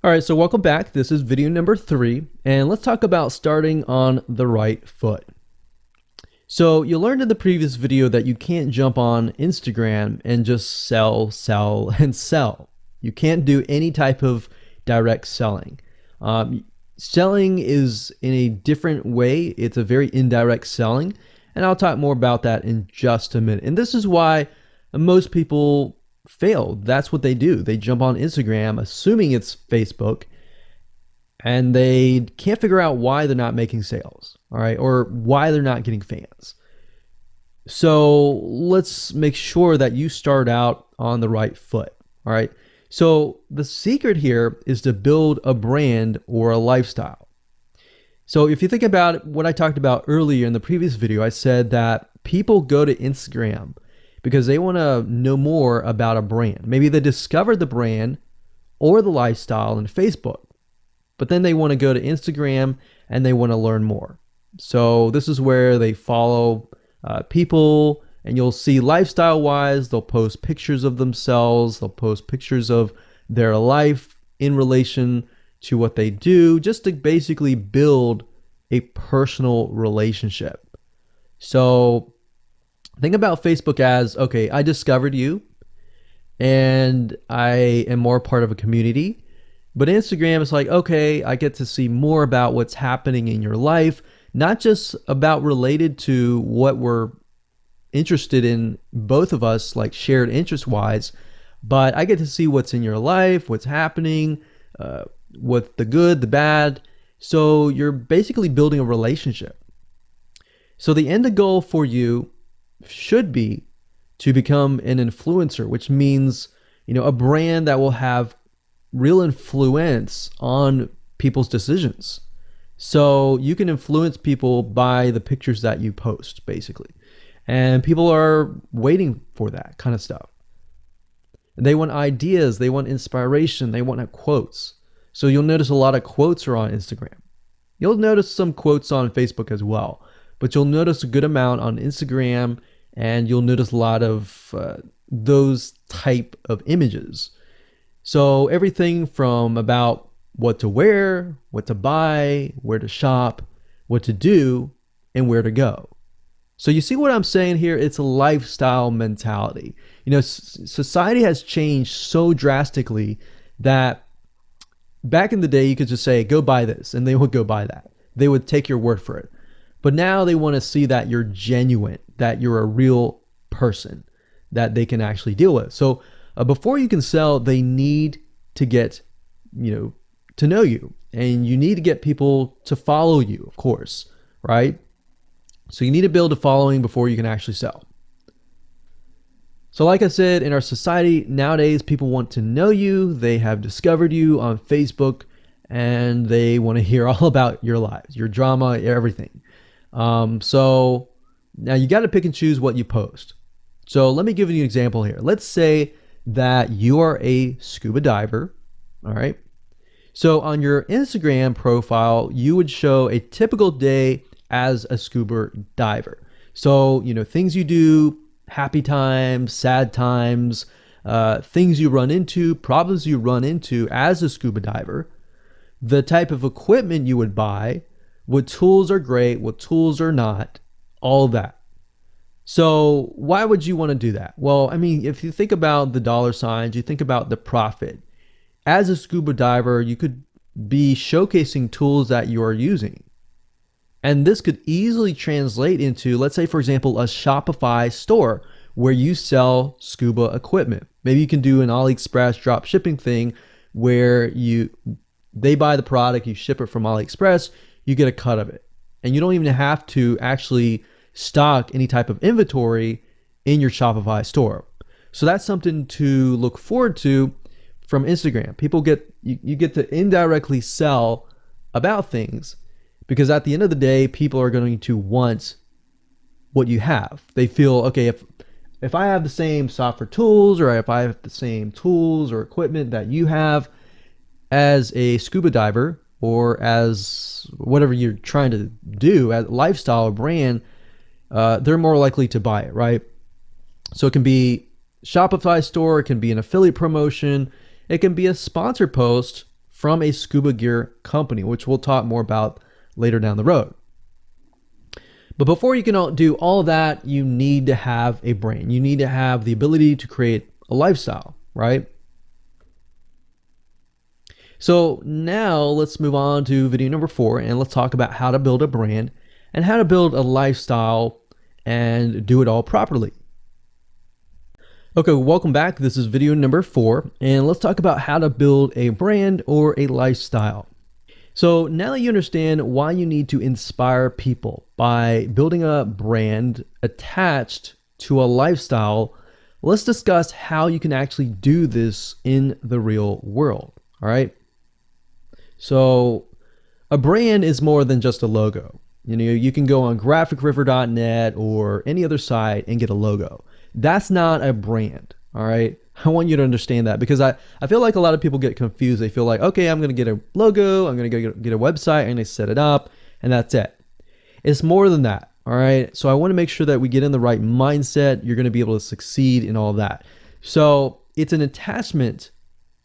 All right, so welcome back. This is video number 3, and let's talk about starting on the right foot. So you learned in the previous video that you can't jump on Instagram and just sell, and sell. You can't do any type of direct selling. Selling is in a different way. It's a very indirect selling, and I'll talk more about that in just a minute. And this is why most people fail. That's what they do. They jump on Instagram assuming it's Facebook, and they can't figure out why they're not making sales, all right, or why they're not getting fans. So let's make sure that you start out on the right foot, all right? So the secret here is to build a brand or a lifestyle. So if you think about what I talked about earlier in the previous video, I said that people go to Instagram because they want to know more about a brand. Maybe they discovered the brand or the lifestyle in Facebook, but then they want to go to Instagram and they want to learn more. So this is where they follow people, and you'll see lifestyle-wise, they'll post pictures of themselves, they'll post pictures of their life in relation to what they do, just to basically build a personal relationship. So think about Facebook as, okay, I discovered you and I am more part of a community. But Instagram is like, okay, I get to see more about what's happening in your life, not just about related to what we're interested in, both of us, like shared interest-wise, but I get to see what's in your life, what's happening, what the good, the bad. So you're basically building a relationship. So the end goal for you should be to become an influencer, which means, a brand that will have real influence on people's decisions. So you can influence people by the pictures that you post, basically. And people are waiting for that kind of stuff. They want ideas, they want inspiration, they want quotes. So you'll notice a lot of quotes are on Instagram. You'll notice some quotes on Facebook as well, but you'll notice a good amount on Instagram, and you'll notice a lot of those type of images. So everything from about what to wear, what to buy, where to shop, what to do, and where to go. So you see what I'm saying here? It's a lifestyle mentality. Society has changed so drastically that back in the day, you could just say, go buy this, and they would go buy that. They would take your word for it. But now they want to see that you're genuine, that you're a real person that they can actually deal with. So before you can sell, they need to get, to know you, and you need to get people to follow you, of course, right? So you need to build a following before you can actually sell. So like I said, in our society nowadays, people want to know you. They have discovered you on Facebook, and they want to hear all about your lives, your drama, everything. So now you got to pick and choose what you post. So let me give you an example here. Let's say that you are a scuba diver, all right? So on your Instagram profile, you would show a typical day as a scuba diver. So, things you do, happy times, sad times, things you run into, problems you run into as a scuba diver, the type of equipment you would buy, what tools are great, what tools are not, all that. So why would you want to do that? Well, if you think about the dollar signs, you think about the profit. As a scuba diver, you could be showcasing tools that you are using. And this could easily translate into, let's say, for example, a Shopify store where you sell scuba equipment. Maybe you can do an AliExpress drop shipping thing where they buy the product, you ship it from AliExpress, you get a cut of it. And you don't even have to actually stock any type of inventory in your Shopify store. So that's something to look forward to from Instagram. You get to indirectly sell about things, because at the end of the day, people are going to want what you have. They feel, okay, if I have the same software tools, or if I have the same tools or equipment that you have as a scuba diver, or as whatever you're trying to do, as a lifestyle or brand, they're more likely to buy it, right? So it can be Shopify store, it can be an affiliate promotion, it can be a sponsor post from a scuba gear company, which we'll talk more about later down the road. But before you can do all of that, you need to have a brand. You need to have the ability to create a lifestyle, right? So now let's move on to video number 4, and let's talk about how to build a brand and how to build a lifestyle and do it all properly. Okay, welcome back. This is video number 4, and let's talk about how to build a brand or a lifestyle. So now that you understand why you need to inspire people by building a brand attached to a lifestyle, let's discuss how you can actually do this in the real world. All right. So a brand is more than just a logo. You can go on graphicriver.net or any other site and get a logo. That's not a brand. All right. I want you to understand that, because I feel like a lot of people get confused. They feel like, okay, I'm going to get a logo, I'm going to get a website, I'm going to set it up, and that's it. It's more than that. All right. So I want to make sure that we get in the right mindset. You're going to be able to succeed in all of that. So it's an attachment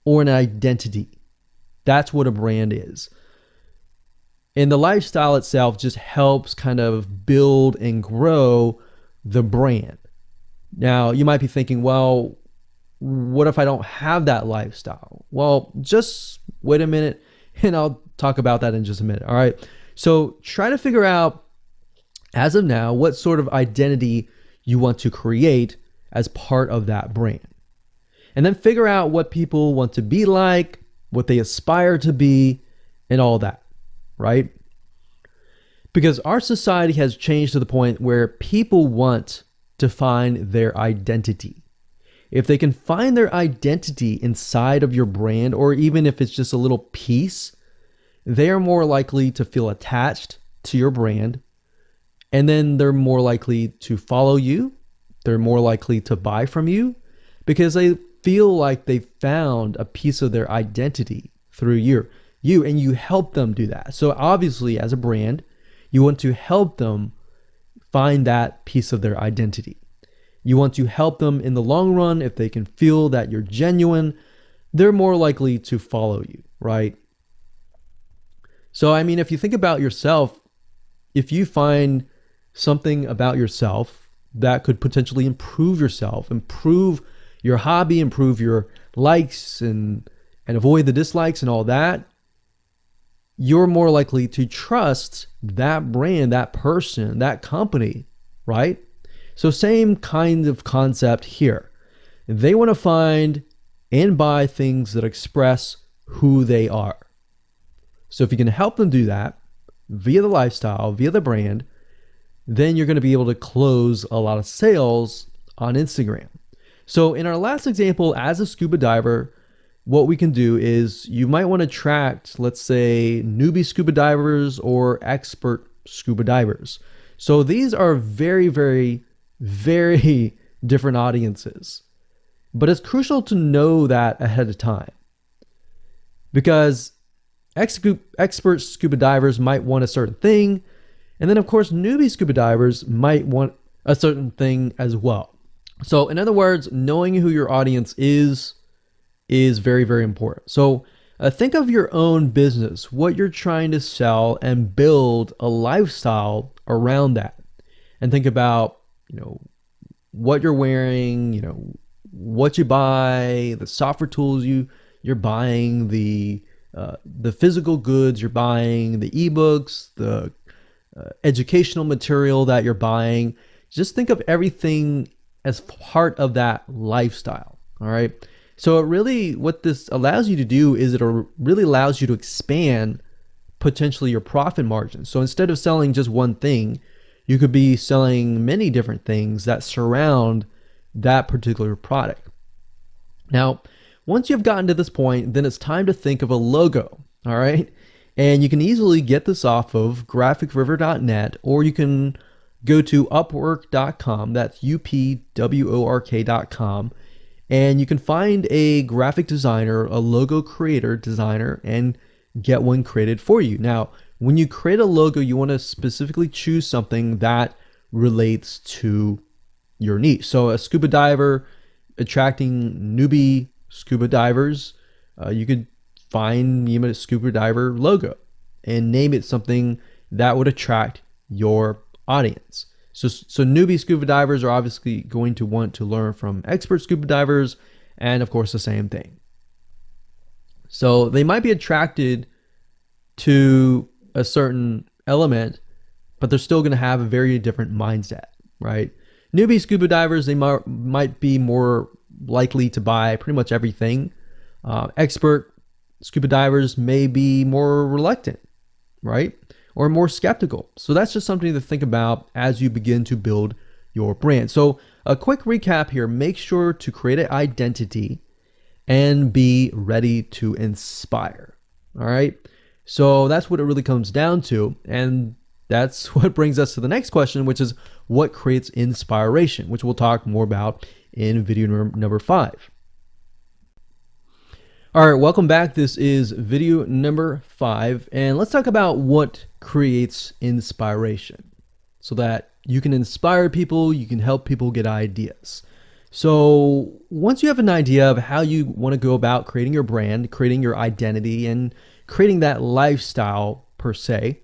or an identity. That's what a brand is. And the lifestyle itself just helps kind of build and grow the brand. Now, you might be thinking, well, what if I don't have that lifestyle? Well, just wait a minute and I'll talk about that in just a minute. All right. So try to figure out, as of now, what sort of identity you want to create as part of that brand. And then figure out what people want to be like, what they aspire to be, and all that, right? Because our society has changed to the point where people want to find their identity. If they can find their identity inside of your brand, or even if it's just a little piece, they are more likely to feel attached to your brand. And then they're more likely to follow you. They're more likely to buy from you because they feel like they found a piece of their identity through you, and you help them do that. So obviously, as a brand, you want to help them find that piece of their identity. You want to help them in the long run. If they can feel that you're genuine, they're more likely to follow you, right? So, I mean, if you think about yourself, if you find something about yourself that could potentially improve yourself, improve your hobby, improve your likes, and avoid the dislikes and all that, you're more likely to trust that brand, that person, that company, right? So same kind of concept here. They want to find and buy things that express who they are. So if you can help them do that via the lifestyle, via the brand, then you're going to be able to close a lot of sales on Instagram. So in our last example, as a scuba diver, what we can do is you might want to attract, let's say, newbie scuba divers or expert scuba divers. So these are very, very, very different audiences. But it's crucial to know that ahead of time, because expert scuba divers might want a certain thing. And then, of course, newbie scuba divers might want a certain thing as well. So in other words, knowing who your audience is very, very important. So think of your own business, what you're trying to sell, and build a lifestyle around that. And think about, what you're wearing, what you buy, the software tools you're buying, the physical goods you're buying, the ebooks, the educational material that you're buying. Just think of everything as part of that lifestyle. All right. So what this allows you to do is it really allows you to expand potentially your profit margin. So instead of selling just one thing, you could be selling many different things that surround that particular product. Now, once you've gotten to this point, then it's time to think of a logo. All right. And you can easily get this off of graphicriver.net, or you can go to upwork.com. That's upwork.com. And you can find a graphic designer, a logo creator, designer, and get one created for you. Now, when you create a logo, you want to specifically choose something that relates to your niche. So a scuba diver attracting newbie scuba divers, you could find a scuba diver logo and name it something that would attract your audience. So newbie scuba divers are obviously going to want to learn from expert scuba divers, and of course the same thing. So they might be attracted to a certain element, but they're still going to have a very different mindset, right? Newbie scuba divers, they might be more likely to buy pretty much everything. Expert scuba divers may be more reluctant, right? Or more skeptical. So that's just something to think about as you begin to build your brand. So a quick recap here: make sure to create an identity and be ready to inspire. All right. So that's what it really comes down to. And that's what brings us to the next question, which is what creates inspiration, which we'll talk more about in video number 5. All right, welcome back. This is video number 5, and let's talk about what creates inspiration so that you can inspire people, you can help people get ideas. So once you have an idea of how you want to go about creating your brand, creating your identity, and creating that lifestyle per se,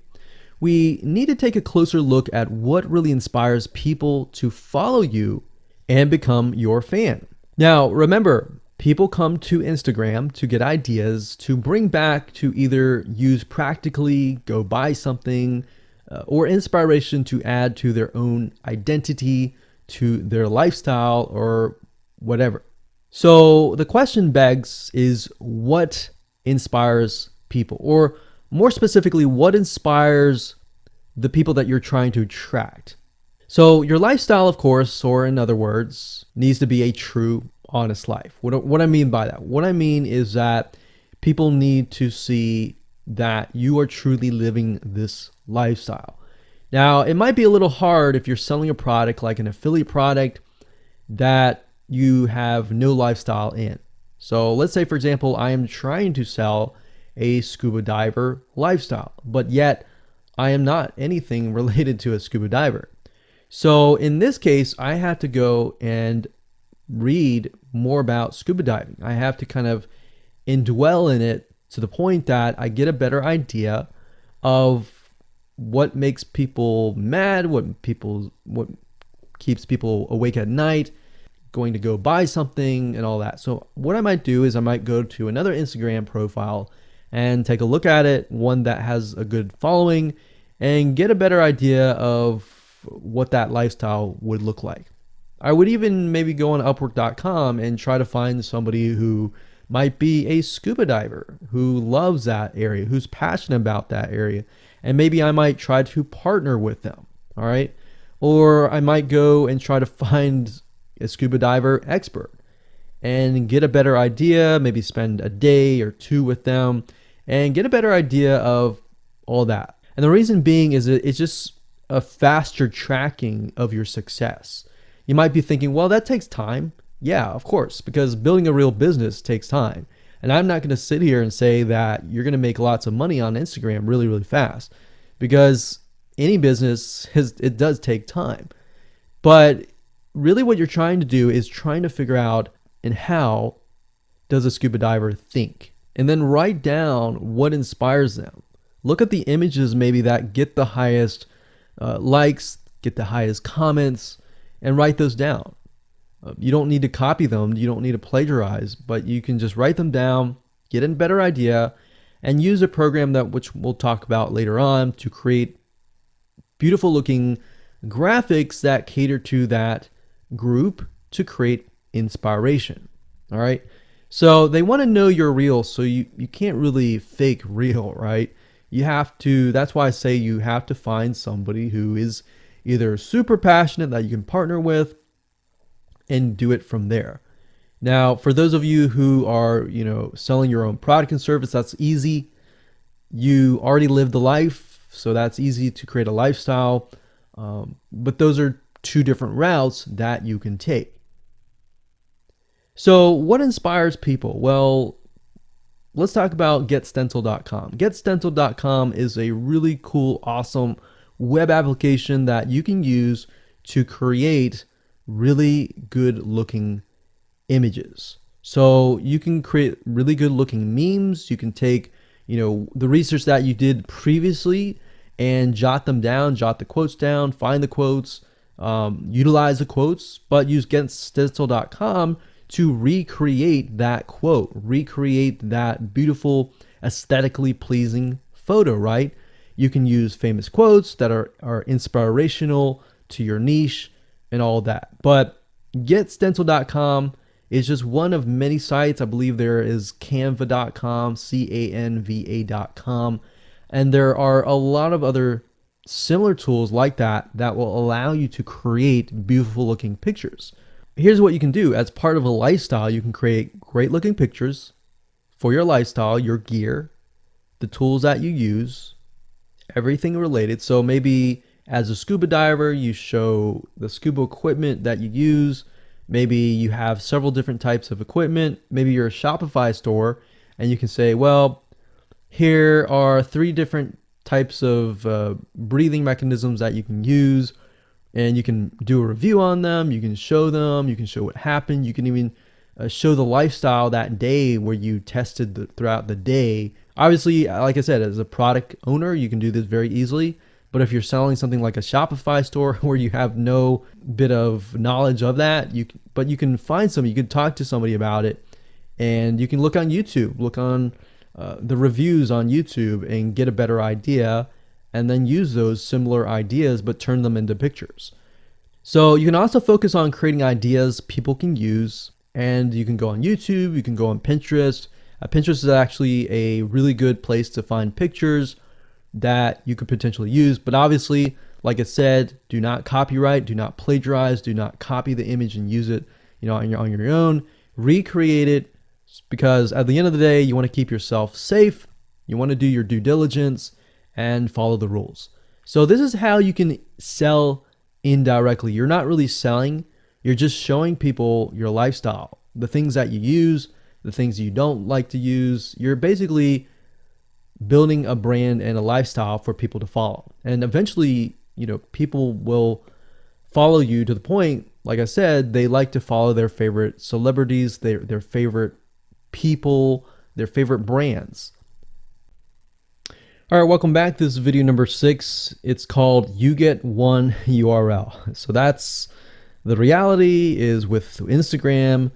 we need to take a closer look at what really inspires people to follow you and become your fan. Now, remember, people come to Instagram to get ideas to bring back to either use practically, go buy something, or inspiration to add to their own identity, to their lifestyle, or whatever. So the question begs is, what inspires people? Or more specifically, what inspires the people that you're trying to attract? So your lifestyle, of course, or in other words, needs to be a true, honest life. What I mean by that? What I mean is that people need to see that you are truly living this lifestyle. Now, it might be a little hard if you're selling a product like an affiliate product that you have no lifestyle in. So let's say, for example, I am trying to sell a scuba diver lifestyle, but yet I am not anything related to a scuba diver. So in this case, I have to go and read more about scuba diving. I have to kind of indwell in it to the point that I get a better idea of what makes people mad, what keeps people awake at night, going to go buy something and all that. So what I might do is I might go to another Instagram profile and take a look at it, one that has a good following, and get a better idea of what that lifestyle would look like. I would even maybe go on Upwork.com and try to find somebody who might be a scuba diver, who loves that area, who's passionate about that area. And maybe I might try to partner with them, all right? Or I might go and try to find a scuba diver expert and get a better idea, maybe spend a day or two with them and get a better idea of all that. And the reason being is it's just a faster tracking of your success. You might be thinking, well, that takes time. Yeah, of course, because building a real business takes time. And I'm not going to sit here and say that you're going to make lots of money on Instagram really, really fast, because any business, it does take time. But really what you're trying to do is trying to figure out, and how does a scuba diver think? And then write down what inspires them. Look at the images maybe that get the highest likes, get the highest comments, and write those down. You don't need to copy them. You don't need to plagiarize, but you can just write them down, get a better idea, and use a program which we'll talk about later on to create beautiful looking graphics that cater to that group to create inspiration. All right. So they want to know you're real. So you can't really fake real, right? You have to, that's why I say you have to find somebody who is either super passionate that you can partner with and do it from there. Now, for those of you who are, selling your own product and service, that's easy. You already live the life, so that's easy to create a lifestyle. But those are two different routes that you can take. So what inspires people? Well, let's talk about getstencil.com. Getstencil.com is a really cool, awesome web application that you can use to create really good looking images. So you can create really good looking memes. You can take, the research that you did previously and jot them down, jot the quotes down, find the quotes, utilize the quotes, but use getstencil.com to recreate that quote, recreate that beautiful, aesthetically pleasing photo, right? You can use famous quotes that are inspirational to your niche and all that. But getstencil.com is just one of many sites. I believe there is canva.com, canva.com, and there are a lot of other similar tools like that that will allow you to create beautiful looking pictures. Here's what you can do. As part of a lifestyle, you can create great looking pictures for your lifestyle, your gear, the tools that you use, everything related. So maybe as a scuba diver, you show the scuba equipment that you use. Maybe you have several different types of equipment. Maybe you're a Shopify store and you can say, well, here are 3 different types of breathing mechanisms that you can use, and you can do a review on them. You can show them. You can show what happened. You can even show the lifestyle that day where you tested throughout the day. Obviously, like I said, as a product owner, you can do this very easily. But if you're selling something like a Shopify store where you have no bit of knowledge of that, you can find somebody, you can talk to somebody about it, and you can look on YouTube, look on the reviews on YouTube and get a better idea, and then use those similar ideas but turn them into pictures. So you can also focus on creating ideas people can use, and you can go on YouTube, you can go on Pinterest. Pinterest is actually a really good place to find pictures that you could potentially use, but obviously, like I said, do not copyright, do not plagiarize, do not copy the image and use it, on your own. Recreate it, because at the end of the day, you want to keep yourself safe. You want to do your due diligence and follow the rules. So this is how you can sell indirectly. You're not really selling, you're just showing people your lifestyle, the things that you use, the things you don't like to use. You're basically building a brand and a lifestyle for people to follow. And eventually, people will follow you to the point, like I said, they like to follow their favorite celebrities, their favorite people, their favorite brands. All right, welcome back. This is video number 6. It's called You Get One URL. So that's the reality is with Instagram,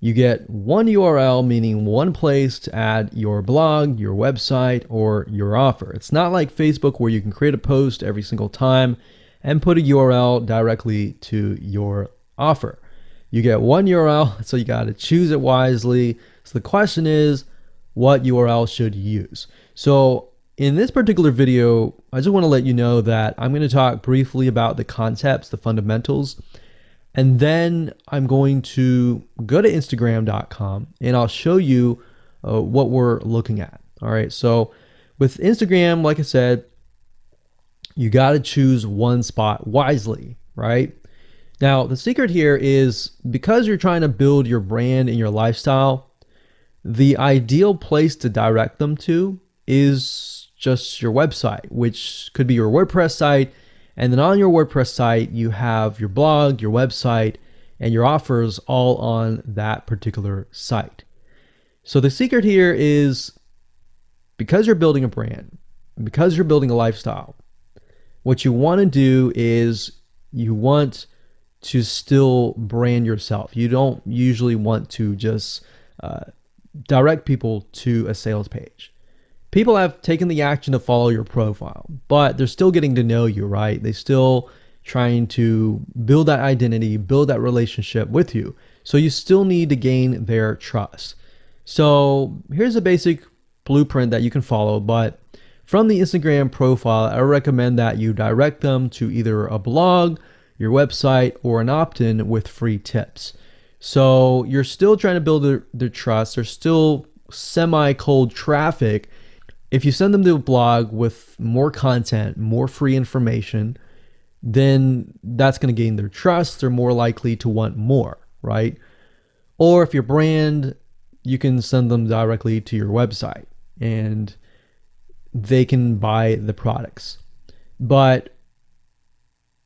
you get one URL, meaning one place to add your blog, your website, or your offer. It's not like Facebook where you can create a post every single time and put a URL directly to your offer. You get one URL, so you got to choose it wisely. So the question is, what URL should you use? So in this particular video, I just want to let you know that I'm going to talk briefly about the concepts, the fundamentals, and then I'm going to go to Instagram.com and I'll show you what we're looking at. All right. So with Instagram, like I said, you got to choose one spot wisely, right? Now, the secret here is because you're trying to build your brand and your lifestyle, the ideal place to direct them to is just your website, which could be your WordPress site. And then on your WordPress site, you have your blog, your website, and your offers all on that particular site. So the secret here is because you're building a brand, because you're building a lifestyle, what you want to do is you want to still brand yourself. You don't usually want to just direct people to a sales page. People have taken the action to follow your profile, but they're still getting to know you, right? They're still trying to build that identity, build that relationship with you. So you still need to gain their trust. So here's a basic blueprint that you can follow, but from the Instagram profile, I recommend that you direct them to either a blog, your website, or an opt-in with free tips. So you're still trying to build their trust. They're still semi-cold traffic. If you send them to a blog with more content, more free information, then that's going to gain their trust. They're more likely to want more, right? Or if your brand, you can send them directly to your website and they can buy the products. But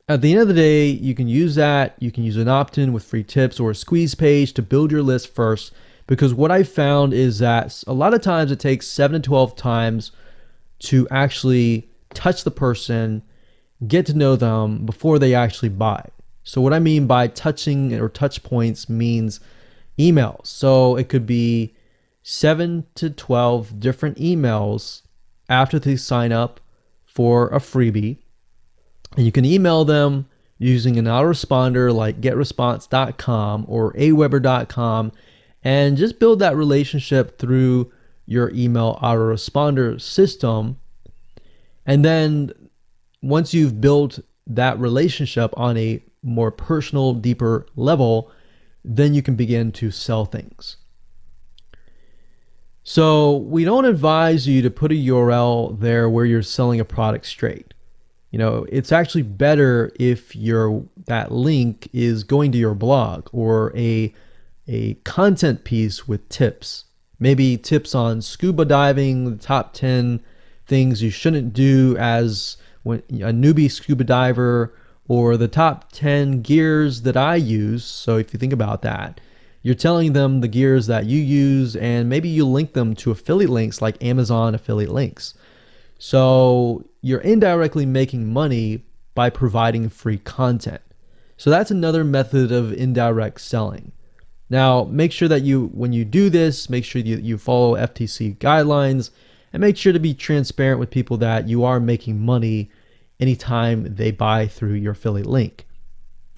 at the end of the day, you can use that. You can use an opt-in with free tips or a squeeze page to build your list first because what I found is that a lot of times it takes 7 to 12 times to actually touch the person, get to know them before they actually buy. So what I mean by touching or touch points means emails. So it could be 7 to 12 different emails after they sign up for a freebie. And you can email them using an autoresponder like getresponse.com or aweber.com and just build that relationship through your email autoresponder system. And then once you've built that relationship on a more personal, deeper level, then you can begin to sell things. So we don't advise you to put a URL there where you're selling a product straight. You know, it's actually better if that link is going to your blog or a content piece with tips. Maybe tips on scuba diving, the top 10 things you shouldn't do as a newbie scuba diver, or the top 10 gears that I use. So if you think about that, you're telling them the gears that you use, and maybe you link them to affiliate links like Amazon affiliate links. So you're indirectly making money by providing free content. So that's another method of indirect selling. Now, make sure that when you do this, make sure you follow FTC guidelines, and make sure to be transparent with people that you are making money anytime they buy through your affiliate link.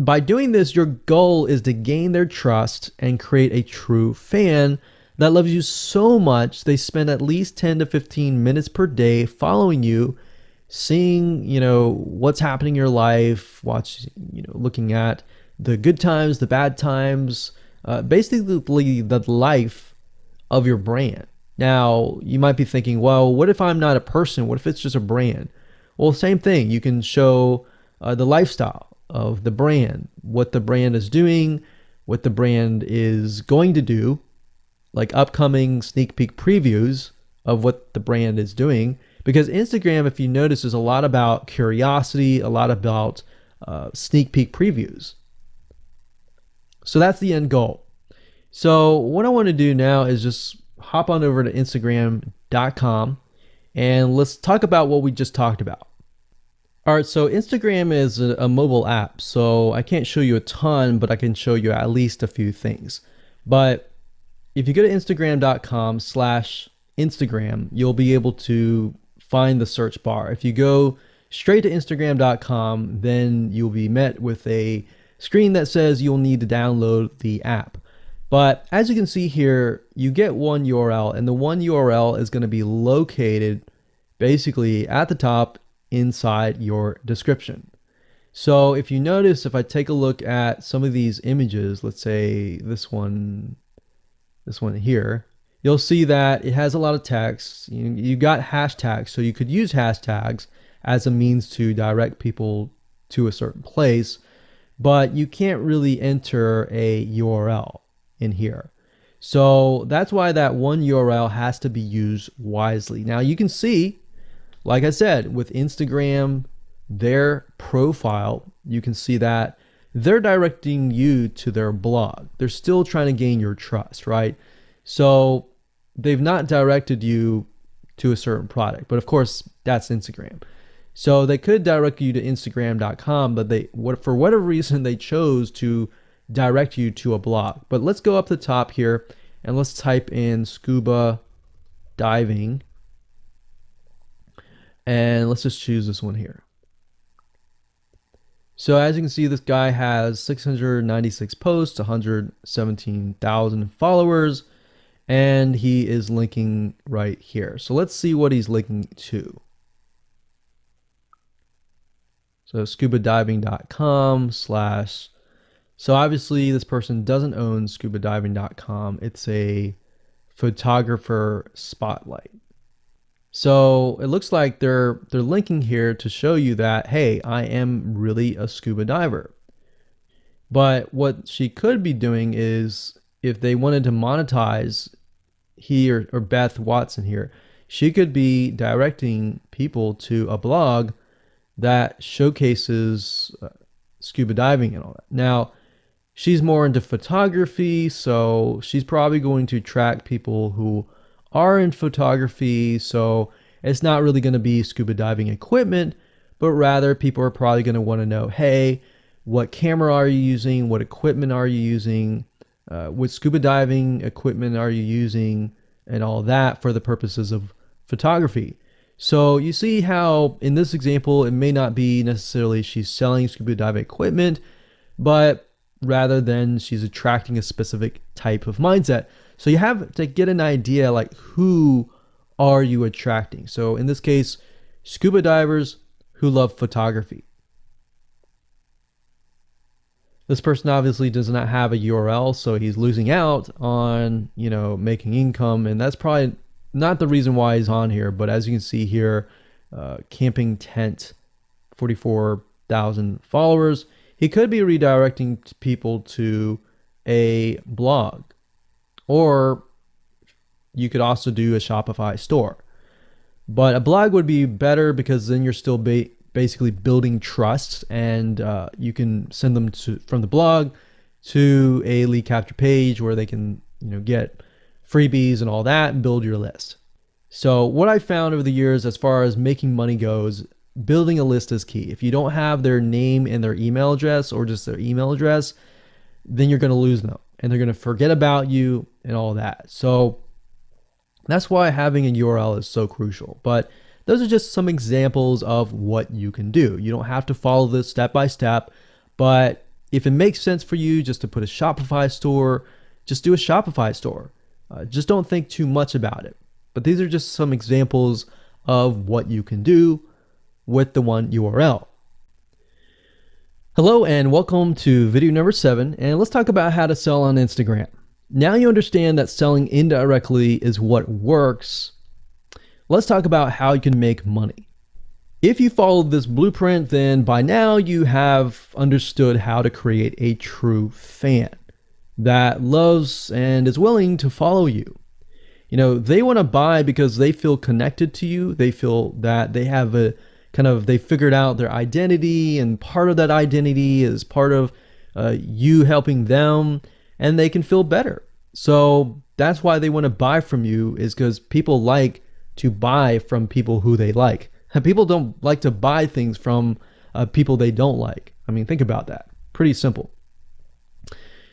By doing this, your goal is to gain their trust and create a true fan that loves you so much they spend at least 10 to 15 minutes per day following you, seeing, what's happening in your life, looking at the good times, the bad times, basically the life of your brand. Now, you might be thinking, well, what if I'm not a person? What if it's just a brand? Well, same thing. You can show the lifestyle of the brand, what the brand is doing, what the brand is going to do, like upcoming sneak peek previews of what the brand is doing. Because Instagram, if you notice, is a lot about curiosity, a lot about sneak peek previews. So that's the end goal. So what I want to do now is just hop on over to Instagram.com and let's talk about what we just talked about. All right, so Instagram is a mobile app, so I can't show you a ton, but I can show you at least a few things. But if you go to Instagram.com/Instagram, you'll be able to find the search bar. If you go straight to Instagram.com, then you'll be met with a screen that says you'll need to download the app. But as you can see here, you get one URL, and the one URL is going to be located basically at the top inside your description. So if you notice, if I take a look at some of these images, let's say this one here, you'll see that it has a lot of text. You got hashtags, so you could use hashtags as a means to direct people to a certain place, but you can't really enter a URL in here. So that's why that one URL has to be used wisely. Now you can see, like I said, with Instagram, their profile, you can see that they're directing you to their blog. They're still trying to gain your trust, right? So they've not directed you to a certain product, but of course that's Instagram. So they could direct you to Instagram.com, but for whatever reason, they chose to direct you to a blog. But let's go up the top here and let's type in scuba diving. And let's just choose this one here. So as you can see, this guy has 696 posts, 117,000 followers, and he is linking right here. So let's see what he's linking to. So scubadiving.com/. So obviously this person doesn't own scubadiving.com. It's a photographer spotlight. So it looks like they're linking here to show you that, hey, I am really a scuba diver. But what she could be doing is, if they wanted to monetize, he or Beth Watson here, she could be directing people to a blog that showcases scuba diving and all that. Now, she's more into photography, so she's probably going to attract people who are in photography. So it's not really going to be scuba diving equipment, but rather people are probably going to want to know, hey, what camera are you using? What equipment are you using? What scuba diving equipment are you using? And all that for the purposes of photography. So you see how in this example, it may not be necessarily she's selling scuba diving equipment, but rather than she's attracting a specific type of mindset. So you have to get an idea like who are you attracting? So in this case, scuba divers who love photography. This person obviously does not have a URL, so he's losing out on, making income, and that's probably not the reason why he's on here. But as you can see here, camping tent, 44,000 followers. He could be redirecting people to a blog, or you could also do a Shopify store. But a blog would be better because then you're still basically building trust, and you can send them from the blog to a lead capture page where they can get freebies and all that and build your list. So what I found over the years as far as making money goes, building a list is key. If you don't have their name and their email address, or just their email address, then you're going to lose them and they're going to forget about you and all that. So that's why having a URL is so crucial. But those are just some examples of what you can do. You don't have to follow this step by step, but if it makes sense for you just to put a Shopify store, just do a Shopify store. Just don't think too much about it. But these are just some examples of what you can do with the one URL. Hello and welcome to video number 7, and let's talk about how to sell on Instagram. Now you understand that selling indirectly is what works. Let's talk about how you can make money. If you followed this blueprint, then by now you have understood how to create a true fan that loves and is willing to follow you. They want to buy because they feel connected to you. They feel that they have they figured out their identity, and part of that identity is part of you helping them, and they can feel better. So that's why they want to buy from you, is because people like to buy from people who they like. People don't like to buy things from people they don't like. I mean, think about that. Pretty simple.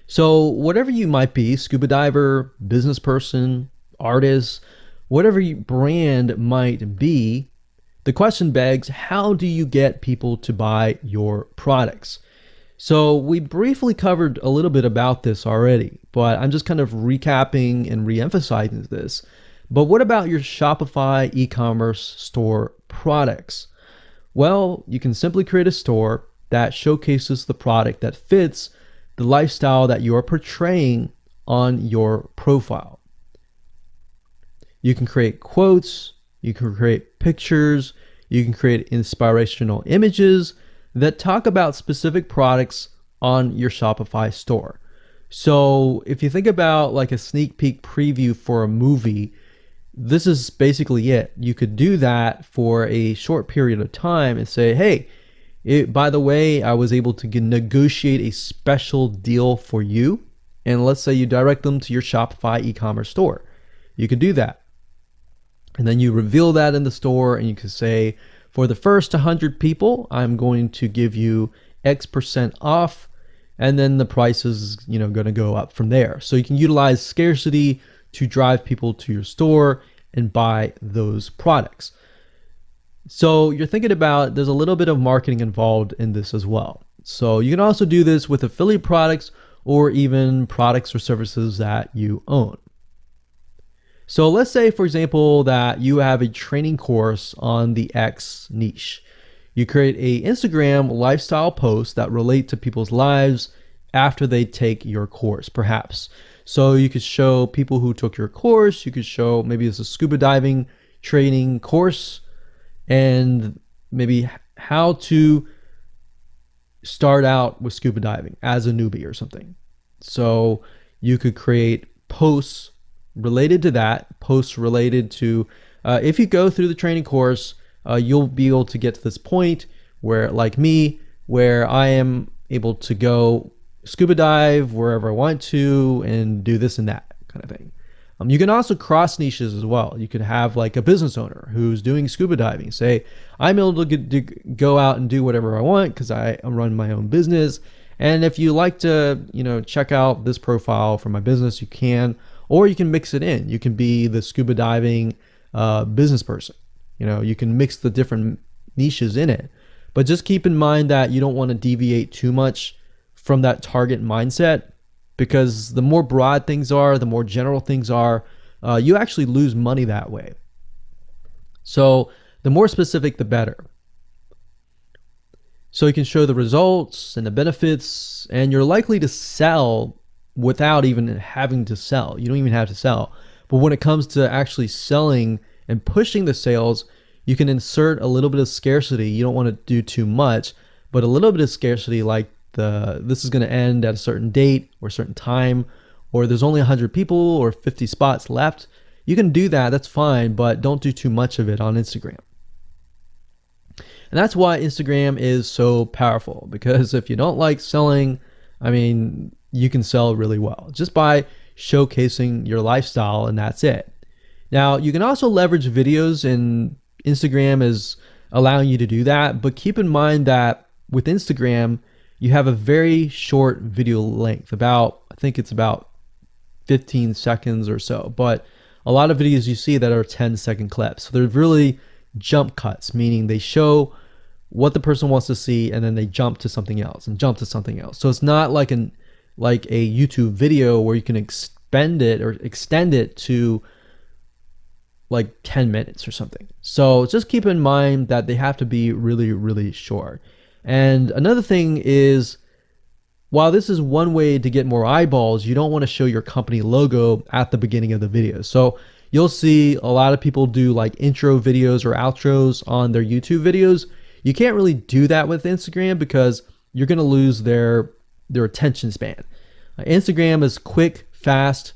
So whatever you might be, scuba diver, business person, artist, whatever your brand might be, the question begs, how do you get people to buy your products? So we briefly covered a little bit about this already, but I'm just kind of recapping and re-emphasizing this. But what about your Shopify e-commerce store products? Well, you can simply create a store that showcases the product that fits the lifestyle that you are portraying on your profile. You can create quotes, you can create pictures, you can create inspirational images that talk about specific products on your Shopify store. So if you think about like a sneak peek preview for a movie, this is basically it. You could do that for a short period of time and say, hey, by the way, I was able to negotiate a special deal for you. And let's say you direct them to your Shopify e-commerce store. You could do that. And then you reveal that in the store, and you can say, for the first 100 people, I'm going to give you X% off. And then the price is, going to go up from there. So you can utilize scarcity to drive people to your store and buy those products. So you're thinking about, there's a little bit of marketing involved in this as well. So you can also do this with affiliate products or even products or services that you own. So let's say, for example, that you have a training course on the X niche. You create a Instagram lifestyle post that relate to people's lives after they take your course, perhaps. So you could show people who took your course, you could show maybe it's a scuba diving training course, and maybe how to start out with scuba diving as a newbie or something. So you could create posts related to that, posts related to, if you go through the training course, you'll be able to get to this point where, like me, where I am able to go scuba dive wherever I want to and do this and that kind of thing. You can also cross niches as well. You could have like a business owner who's doing scuba diving say, I'm able to go out and do whatever I want because I run my own business. And if you like to, check out this profile for my business, you can, or you can mix it in. You can be the scuba diving business person. You can mix the different niches in it. But just keep in mind that you don't want to deviate too much from that target mindset, because the more broad things are, the more general things are, you actually lose money that way. So the more specific, the better. So you can show the results and the benefits, and you're likely to sell without even having to sell. You don't even have to sell. But when it comes to actually selling and pushing the sales, you can insert a little bit of scarcity. You don't want to do too much, but a little bit of scarcity, like this is going to end at a certain date or a certain time, or there's only 100 people or 50 spots left. You can do that, that's fine, but don't do too much of it on Instagram. And that's why Instagram is so powerful, because if you don't like selling, you can sell really well just by showcasing your lifestyle, and that's it. Now, you can also leverage videos, and Instagram is allowing you to do that, but keep in mind that with Instagram, you have a very short video length, I think it's about 15 seconds or so, but a lot of videos you see that are 10-second clips. So they're really jump cuts, meaning they show what the person wants to see and then they jump to something else and jump to something else. So it's not like a YouTube video where you can extend it to like 10 minutes or something. So just keep in mind that they have to be really, really short. And another thing is, while this is one way to get more eyeballs, you don't want to show your company logo at the beginning of the video. So you'll see a lot of people do like intro videos or outros on their YouTube videos. You can't really do that with Instagram because you're going to lose their attention span. Instagram is quick, fast,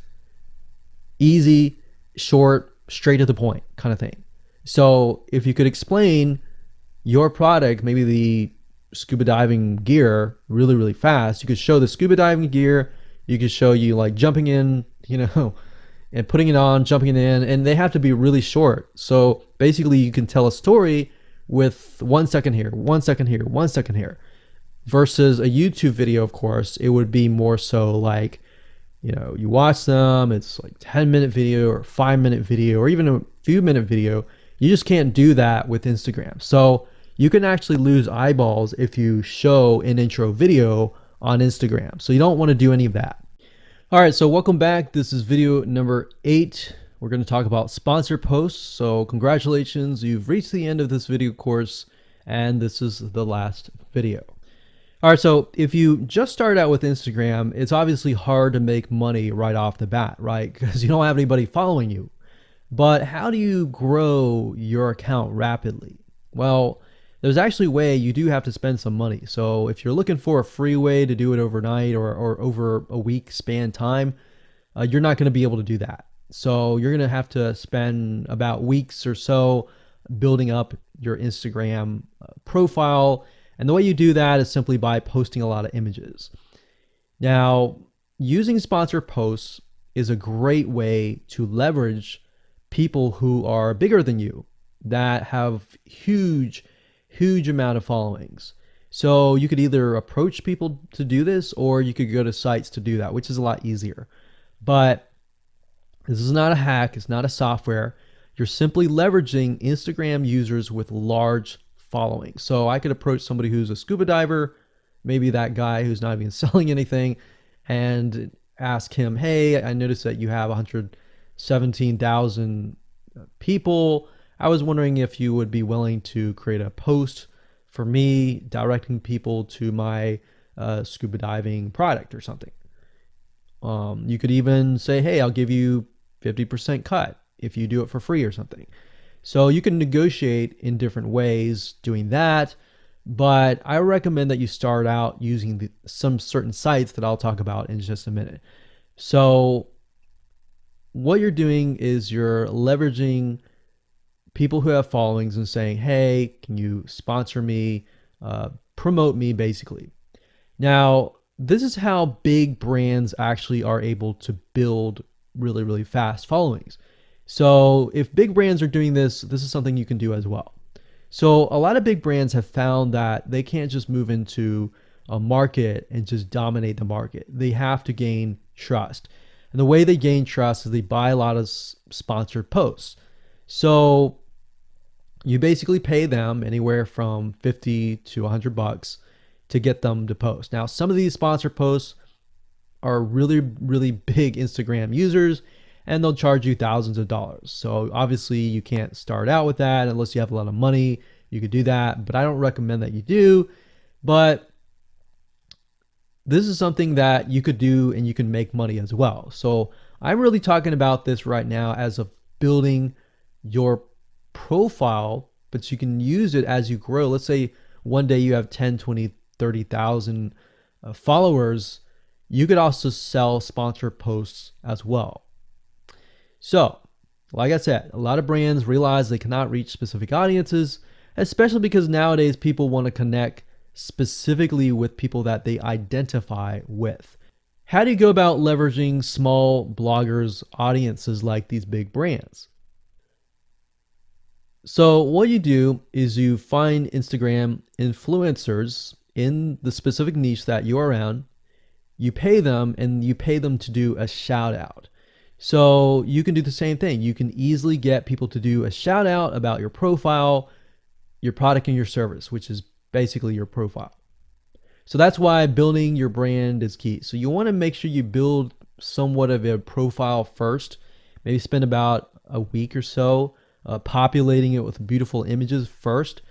easy, short, straight to the point kind of thing. So if you could explain your product, maybe the scuba diving gear, really, really fast, you could show the scuba diving gear, you could show you like jumping in, and putting it on, jumping in, and they have to be really short. So basically you can tell a story with 1 second here, 1 second here, 1 second here, versus a YouTube video. Of course, it would be more so like, you watch them, it's like 10-minute video or 5-minute video or even a few minute video. You just can't do that with Instagram. So you can actually lose eyeballs if you show an intro video on Instagram. So you don't want to do any of that. All right, so welcome back. This is video number 8. We're going to talk about sponsor posts. So congratulations, you've reached the end of this video course, and this is the last video. All right, so if you just start out with Instagram, it's obviously hard to make money right off the bat, right? Because you don't have anybody following you. But how do you grow your account rapidly? Well, there's actually a way. You do have to spend some money. So if you're looking for a free way to do it overnight or over a week span time, you're not going to be able to do that. So you're going to have to spend about weeks or so building up your Instagram profile. And the way you do that is simply by posting a lot of images. Now, using sponsor posts is a great way to leverage people who are bigger than you, that have huge amount of followings. So you could either approach people to do this, or you could go to sites to do that, which is a lot easier. But this is not a hack. It's not a software. You're simply leveraging Instagram users with large followings. So I could approach somebody who's a scuba diver, maybe that guy who's not even selling anything, and ask him, hey, I noticed that you have 117,000 people. I was wondering if you would be willing to create a post for me directing people to my scuba diving product or something. You could even say, hey, I'll give you 50% cut if you do it for free or something. So you can negotiate in different ways doing that, but I recommend that you start out using some certain sites that I'll talk about in just a minute. So what you're doing is you're leveraging people who have followings and saying, hey, can you sponsor me, promote me basically. Now, this is how big brands actually are able to build really, really fast followings. So if big brands are doing this, this is something you can do as well. So a lot of big brands have found that they can't just move into a market and just dominate the market. They have to gain trust. And the way they gain trust is they buy a lot of sponsored posts. So you basically pay them anywhere from 50 to $100 to get them to post. Now, some of these sponsored posts are really, really big Instagram users, and they'll charge you thousands of dollars. So obviously you can't start out with that unless you have a lot of money. You could do that, but I don't recommend that you do. But this is something that you could do and you can make money as well. So I'm really talking about this right now as of building your profile, but you can use it as you grow. Let's say one day you have 10, 20, 30,000 followers. You could also sell sponsored posts as well. So, like I said, a lot of brands realize they cannot reach specific audiences, especially because nowadays people want to connect specifically with people that they identify with. How do you go about leveraging small bloggers' audiences like these big brands? So what you do is you find Instagram influencers in the specific niche that you are in. You pay them, and you pay them to do a shout out. So you can do the same thing. You can easily get people to do a shout out about your profile, your product, and your service, which is basically your profile. So that's why building your brand is key. So you want to make sure you build somewhat of a profile first. Maybe spend about a week or so populating it with beautiful images first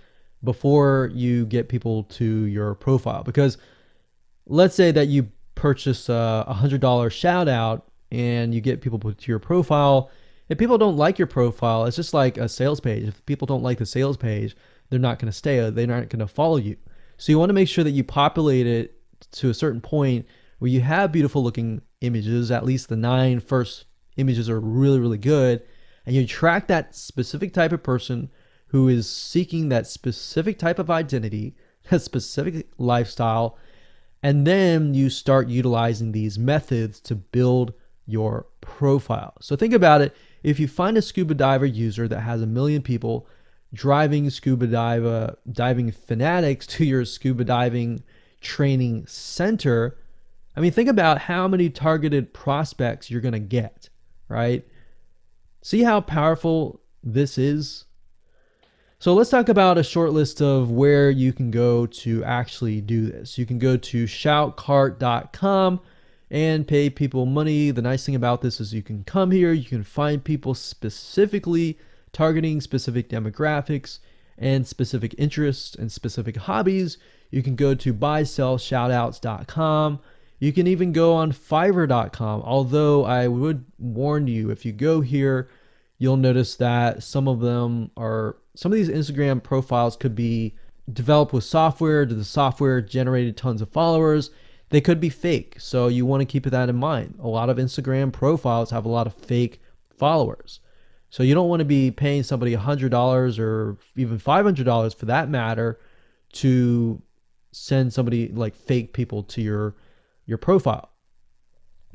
before you get people to your profile. Because let's say that you purchase a $100 shout out and you get people to your profile. If people don't like your profile, it's just like a sales page. If people don't like the sales page, they're not going to stay. They're not going to follow you. So you want to make sure that you populate it to a certain point where you have beautiful looking images. At least the 9 first images are really, really good. And you attract that specific type of person who is seeking that specific type of identity, that specific lifestyle. And then you start utilizing these methods to build your profile. So think about it. If you find a scuba diver user that has 1 million people driving diving fanatics to your scuba diving training center, I mean, think about how many targeted prospects you're going to get, right? See how powerful this is? So let's talk about a short list of where you can go to actually do this. You can go to shoutcart.com and pay people money. The nice thing about this is you can come here, you can find people specifically targeting specific demographics and specific interests and specific hobbies. You can go to buysellshoutouts.com. You can even go on fiverr.com. Although I would warn you, if you go here, you'll notice that some of these Instagram profiles could be developed with software. The software generated tons of followers. They could be fake. So you want to keep that in mind. A lot of Instagram profiles have a lot of fake followers. So you don't want to be paying somebody $100 or even $500 for that matter to send somebody like fake people to your profile.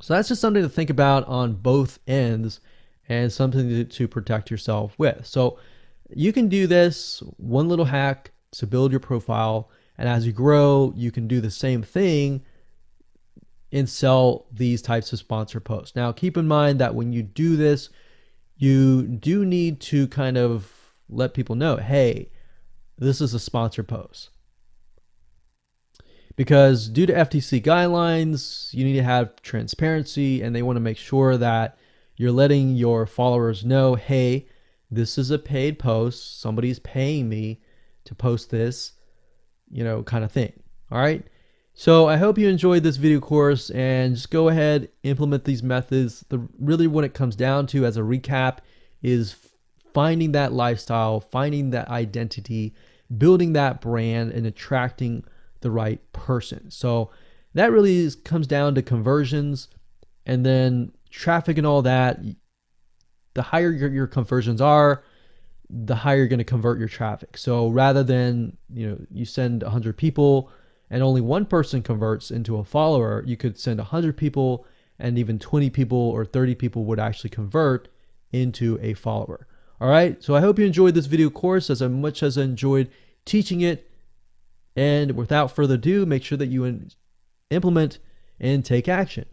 So that's just something to think about on both ends and something to protect yourself with. So you can do this one little hack to build your profile. And as you grow, you can do the same thing and sell these types of sponsored posts. Now, keep in mind that when you do this, you do need to kind of let people know, hey, this is a sponsored post. Because due to FTC guidelines, you need to have transparency, and they want to make sure that you're letting your followers know, hey, this is a paid post. Somebody's paying me to post this, kind of thing. All right. So I hope you enjoyed this video course, and just go ahead, implement these methods. Really what it comes down to as a recap is finding that lifestyle, finding that identity, building that brand, and attracting the right person. So that really comes down to conversions, and then traffic and all that. The higher your conversions are, the higher you're going to convert your traffic. So rather than, you send 100 people and only one person converts into a follower, you could send 100 people, and even 20 people or 30 people would actually convert into a follower. All right, so I hope you enjoyed this video course as much as I enjoyed teaching it. And without further ado, make sure that you implement and take action.